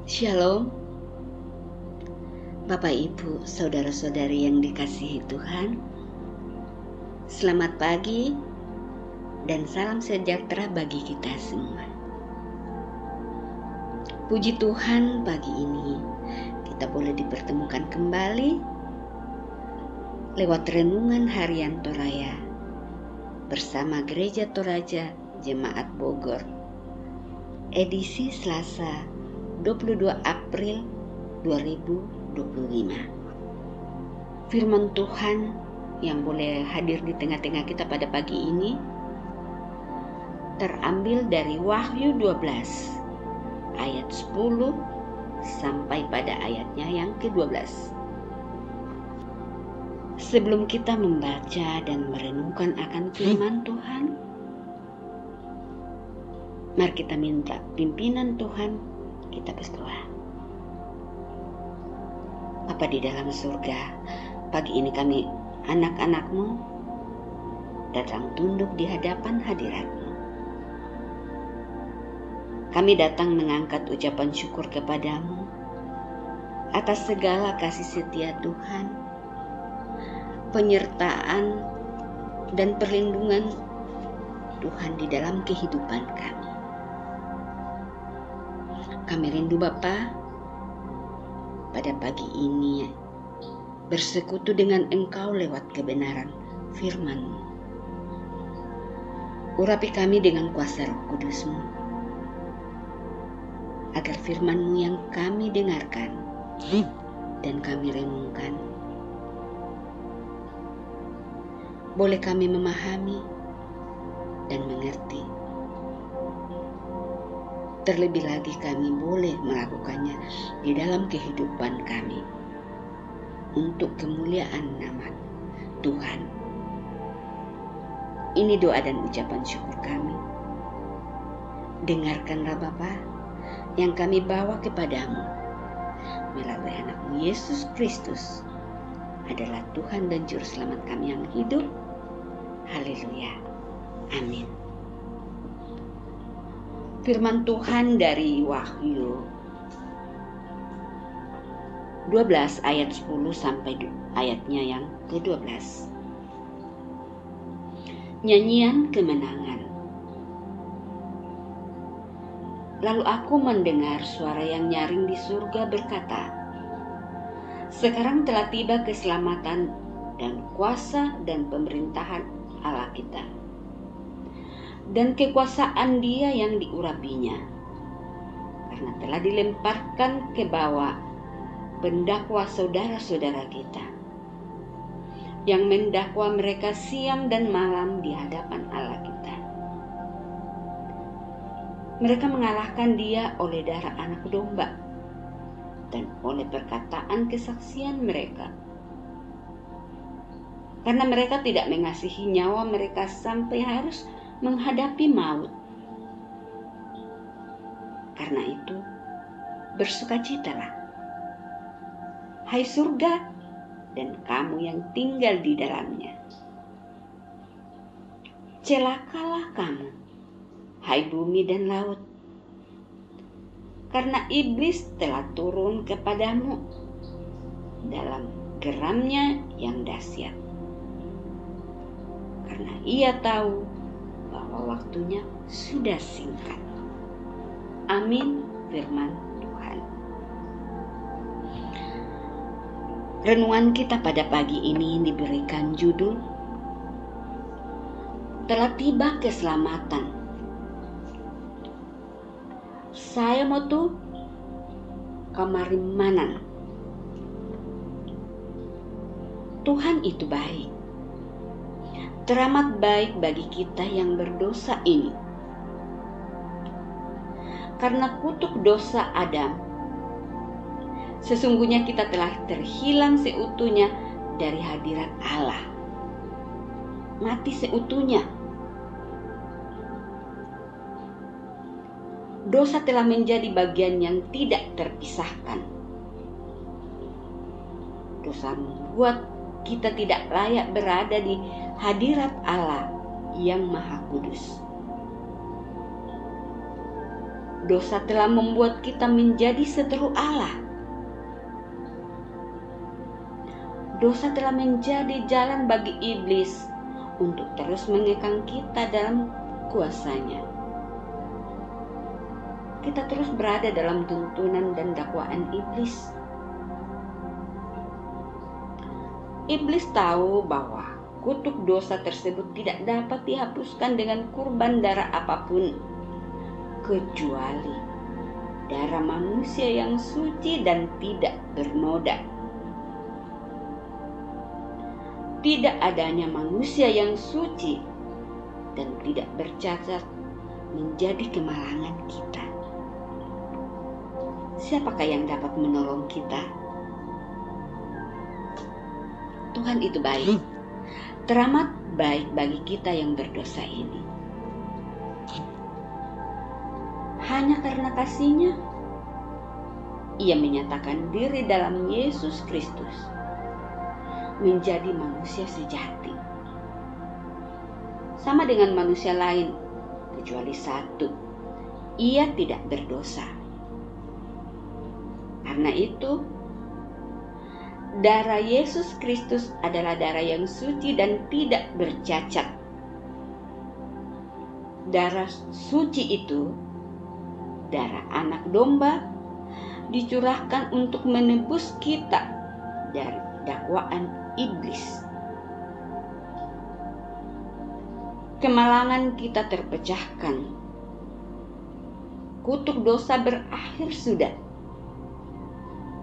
Shalom, Bapak Ibu, Saudara-saudari yang dikasihi Tuhan. Selamat pagi dan salam sejahtera bagi kita semua. Puji Tuhan, pagi ini kita boleh dipertemukan kembali lewat renungan harian Toraya bersama Gereja Toraja Jemaat Bogor, edisi Selasa 22 April 2025. Firman Tuhan yang boleh hadir di tengah-tengah kita pada pagi ini terambil dari Wahyu 12 ayat 10 sampai pada ayatnya yang ke-12. Sebelum kita membaca dan merenungkan akan firman Tuhan, mari kita minta pimpinan Tuhan. Kita berdoa. Bapa di dalam surga, pagi ini kami anak-anak-Mu datang tunduk di hadapan hadirat-Mu. Kami datang mengangkat ucapan syukur kepada-Mu atas segala kasih setia Tuhan, penyertaan dan perlindungan Tuhan di dalam kehidupan kami. Kami rindu Bapa pada pagi ini bersekutu dengan Engkau lewat kebenaran firman-Mu. Urapi kami dengan kuasa Roh Kudus-Mu, agar firman-Mu yang kami dengarkan dan kami renungkan boleh kami memahami dan mengerti. Terlebih lagi kami boleh melakukannya di dalam kehidupan kami untuk kemuliaan nama Tuhan. Ini doa dan ucapan syukur kami. Dengarkanlah Bapa yang kami bawa kepadamu melalui anak-Mu Yesus Kristus adalah Tuhan dan Juru Selamat kami yang hidup. Haleluya. Amin. Firman Tuhan dari Wahyu 12 ayat 10 sampai ayatnya yang ke-12. Nyanyian kemenangan. Lalu aku mendengar suara yang nyaring di surga berkata, "Sekarang telah tiba keselamatan dan kuasa dan pemerintahan Allah kita, dan kekuasaan Dia yang diurapinya, karena telah dilemparkan ke bawah pendakwa saudara-saudara kita, yang mendakwa mereka siang dan malam di hadapan Allah kita. Mereka mengalahkan Dia oleh darah anak domba dan oleh perkataan kesaksian mereka, karena mereka tidak mengasihi nyawa mereka sampai harus menghadapi maut. Karena itu, bersukacitalah, hai surga dan kamu yang tinggal di dalamnya. Celakalah kamu, hai bumi dan laut, karena iblis telah turun kepadamu dalam geramnya yang dahsyat. Karena ia tahu bahwa waktunya sudah singkat." Amin, firman Tuhan. Renungan kita pada pagi ini diberikan judul Telah Tiba Keselamatan. Saya mau tuh kamarimanan. Tuhan itu baik, teramat baik bagi kita yang berdosa ini. Karena kutuk dosa Adam, sesungguhnya kita telah terhilang seutuhnya dari hadirat Allah. Mati seutuhnya. Dosa telah menjadi bagian yang tidak terpisahkan. Dosa membuat kita tidak layak berada di hadirat Allah yang Maha Kudus. dosa telah membuat kita menjadi seteru Allah. Dosa telah menjadi jalan bagi iblis untuk terus mengekang kita dalam kuasanya. Kita terus berada dalam tuntunan dan dakwaan iblis. Iblis tahu bahwa kutuk dosa tersebut tidak dapat dihapuskan dengan kurban darah apapun, kecuali darah manusia yang suci dan tidak bernoda. Tidak adanya manusia yang suci dan tidak bercacat menjadi kemalangan kita. Siapakah yang dapat menolong kita? Tuhan itu baik, teramat baik bagi kita yang berdosa ini. Hanya karena kasih-Nya, Ia menyatakan diri dalam Yesus Kristus menjadi manusia sejati, sama dengan manusia lain, kecuali satu, Ia tidak berdosa. Karena itu, darah Yesus Kristus adalah darah yang suci dan tidak bercacat. Darah suci itu, darah anak domba, dicurahkan untuk menebus kita dari dakwaan iblis. Kemalangan kita terpecahkan. Kutuk dosa berakhir sudah.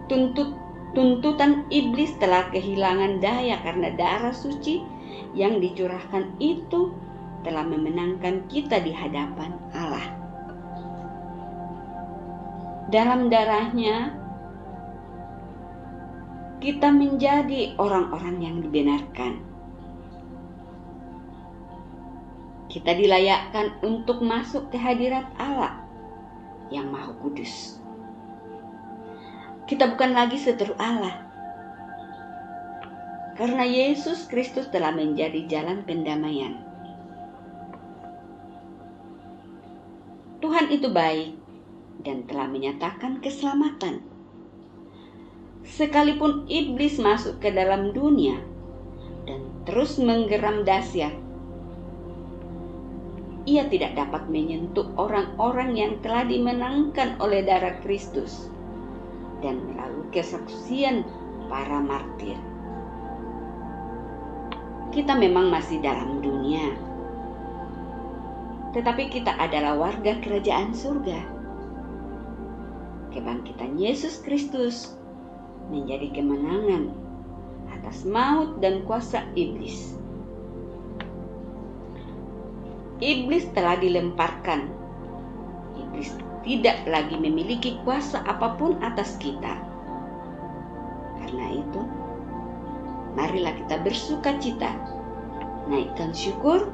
Tuntutan iblis telah kehilangan daya karena darah suci yang dicurahkan itu telah memenangkan kita di hadapan Allah. Dalam darahnya, kita menjadi orang-orang yang dibenarkan. Kita dilayakkan untuk masuk ke hadirat Allah yang Maha Kudus. Kita bukan lagi seteru Allah, karena Yesus Kristus telah menjadi jalan pendamaian. Tuhan itu baik dan telah menyatakan keselamatan. Sekalipun iblis masuk ke dalam dunia dan terus menggeram dahsyat, ia tidak dapat menyentuh orang-orang yang telah dimenangkan oleh darah Kristus dan melalui kesaksian para martir. Kita memang masih dalam dunia, tetapi kita adalah warga kerajaan surga. Kebangkitan Yesus Kristus menjadi kemenangan atas maut dan kuasa iblis. Iblis telah dilemparkan. Iblis tidak lagi memiliki kuasa apapun atas kita. Karena itu, marilah kita bersuka cita, naikkan syukur,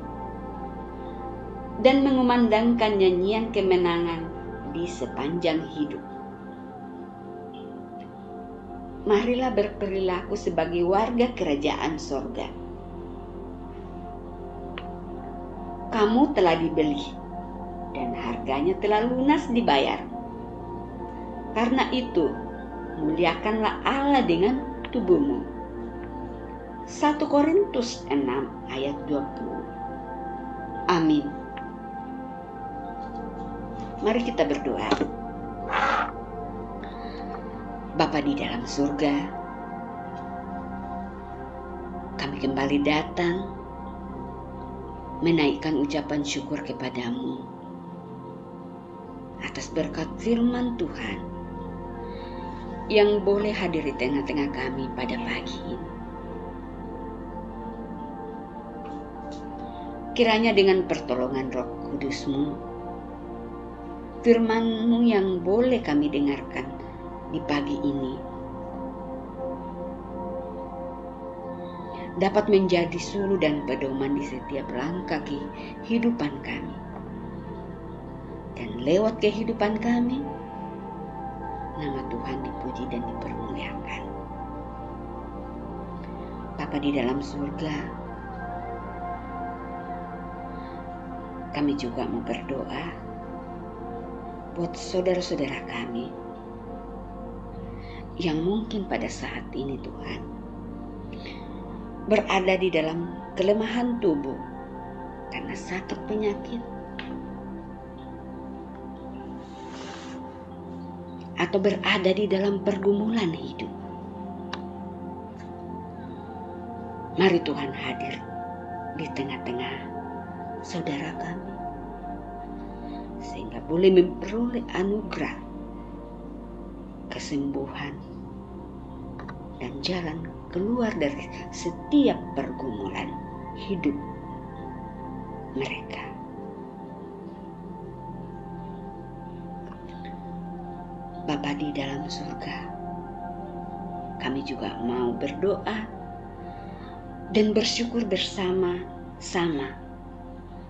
dan mengumandangkan nyanyian kemenangan di sepanjang hidup. Marilah berperilaku sebagai warga kerajaan sorga. Kamu telah dibeli dan harganya telah lunas dibayar. Karena itu, muliakanlah Allah dengan tubuhmu. 1 Korintus 6 ayat 20. Amin. Mari kita berdoa. Bapa di dalam surga, kami kembali datang menaikkan ucapan syukur kepadamu atas berkat firman Tuhan yang boleh hadir di tengah-tengah kami pada pagi ini. Kiranya dengan pertolongan Roh Kudus-Mu, firman-Mu yang boleh kami dengarkan di pagi ini dapat menjadi suluh dan pedoman di setiap langkah kehidupan kami. Dan lewat kehidupan kami, nama Tuhan dipuji dan dipermuliakan. Bapa di dalam surga, kami juga mau berdoa buat saudara-saudara kami yang mungkin pada saat ini Tuhan berada di dalam kelemahan tubuh karena sakit penyakit, atau berada di dalam pergumulan hidup. Mari Tuhan hadir di tengah-tengah saudara kami, sehingga boleh memperoleh anugerah kesembuhan dan jalan keluar dari setiap pergumulan hidup mereka. Bapa di dalam surga, kami juga mau berdoa dan bersyukur bersama-sama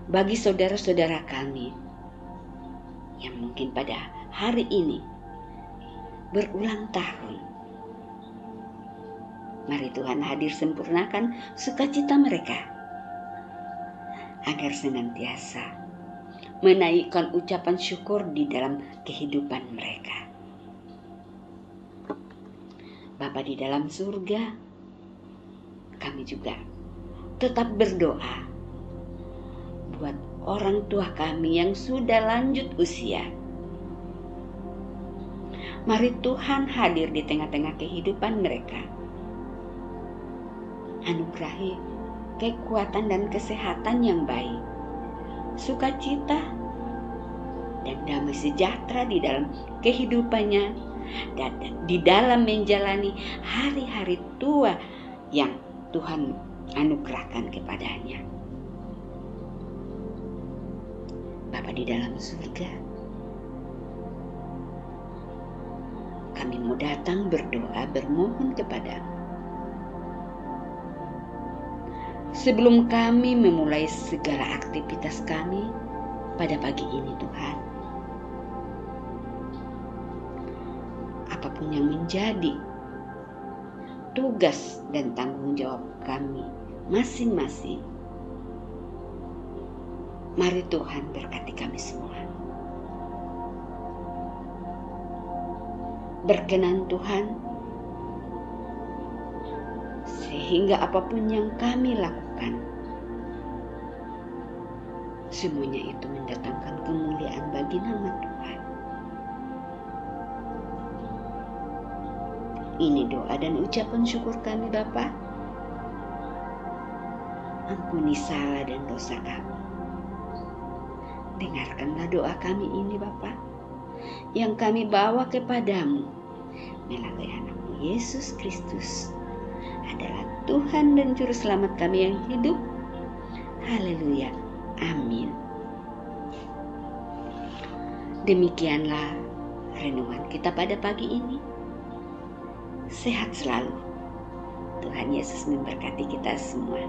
bagi saudara-saudara kami yang mungkin pada hari ini berulang tahun. Mari Tuhan hadir sempurnakan sukacita mereka, agar senantiasa menaikkan ucapan syukur di dalam kehidupan mereka. Bapa di dalam surga, kami juga tetap berdoa buat orang tua kami yang sudah lanjut usia. Mari Tuhan hadir di tengah-tengah kehidupan mereka. Anugerahi kekuatan dan kesehatan yang baik, sukacita dan damai sejahtera di dalam kehidupannya dan di dalam menjalani hari-hari tua yang Tuhan anugerahkan kepadanya. Bapa di dalam surga, kami mau datang berdoa bermohon kepadamu. Sebelum kami memulai segala aktivitas kami pada pagi ini Tuhan, apapun yang menjadi tugas dan tanggung jawab kami masing-masing, mari Tuhan berkati kami semua. Berkenan Tuhan, sehingga apapun yang kami lakukan, semuanya itu mendatangkan kemuliaan bagi nama Tuhan. Ini doa dan ucapan syukur kami Bapa. Ampuni salah dan dosa kami. Dengarkanlah doa kami ini Bapa, yang kami bawa kepadamu melalui anakmu Yesus Kristus adalah Tuhan dan Juru Selamat kami yang hidup. Haleluya. Amin. Demikianlah renungan kita pada pagi ini. Sehat selalu. Tuhan Yesus memberkati kita semua.